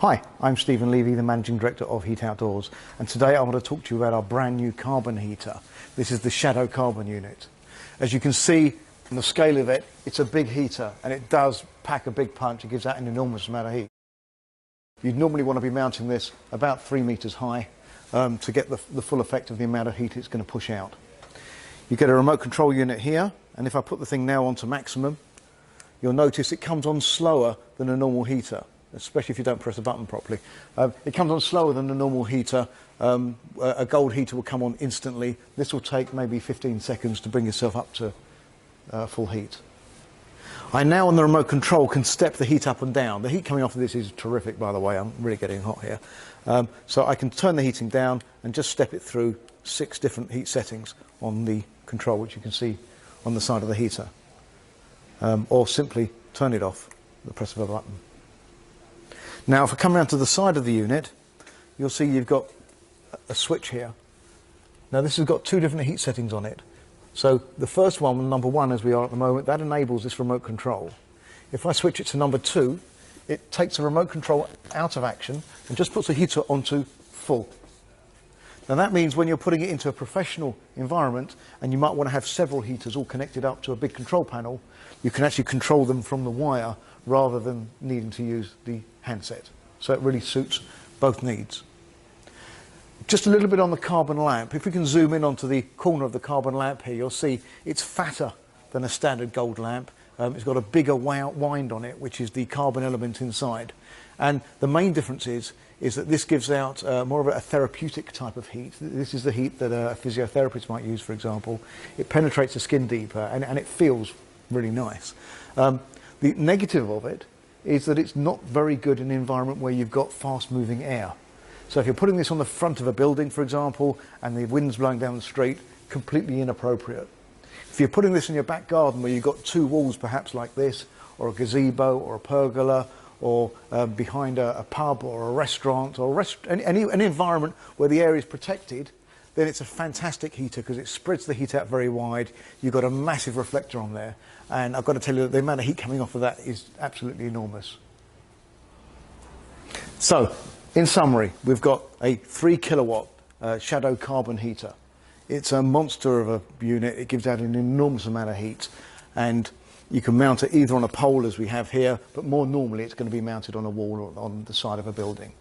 Hi, I'm Stephen Levy, the Managing Director of Heat Outdoors, and today I want to talk to you about our brand new carbon heater. This is the Shadow Carbon unit. As you can see from the scale of it, it's a big heater and it does pack a big punch. It gives out an enormous amount of heat. You'd normally want to be mounting this about 3 meters high to get the full effect of the amount of heat it's going to push out. You get a remote control unit here, and if I put the thing now onto maximum, you'll notice it comes on slower than a normal heater, especially if you don't press the button properly. It comes on slower than a normal heater. A gold heater will come on instantly. This will take maybe 15 seconds to bring yourself up to full heat. I now on the remote control can step the heat up and down. The heat coming off of this is terrific, by the way. I'm really getting hot here. So I can turn the heating down and just step it through 6 different heat settings on the control, which you can see on the side of the heater. Or simply turn it off with the press of a button. Now if I come around to the side of the unit, you'll see you've got a switch here. Now this has got 2 different heat settings on it. So the first one, number 1 as we are at the moment, that enables this remote control. If I switch it to number 2, it takes the remote control out of action and just puts the heater onto full. Now that means when you're putting it into a professional environment and you might want to have several heaters all connected up to a big control panel, you can actually control them from the wire rather than needing to use the handset. So it really suits both needs. Just a little bit on the carbon lamp. If we can zoom in onto the corner of the carbon lamp here, you'll see it's fatter than a standard gold lamp. It's got a bigger wind on it, which is the carbon element inside. And the main difference is that this gives out more of a therapeutic type of heat. This is the heat that a physiotherapist might use, for example. It penetrates the skin deeper and it feels really nice. The negative of it is that it's not very good in an environment where you've got fast moving air. So if you're putting this on the front of a building, for example, and the wind's blowing down the street, completely inappropriate. If you're putting this in your back garden where you've got 2 walls perhaps like this, or a gazebo or a pergola, or behind a pub or a restaurant, or any environment where the air is protected, then it's a fantastic heater because it spreads the heat out very wide. You've got a massive reflector on there, and I've got to tell you that the amount of heat coming off of that is absolutely enormous. So, in summary, we've got a 3 kilowatt Shadow Carbon heater. It's a monster of a unit. It gives out an enormous amount of heat, and you can mount it either on a pole as we have here, but more normally it's going to be mounted on a wall or on the side of a building.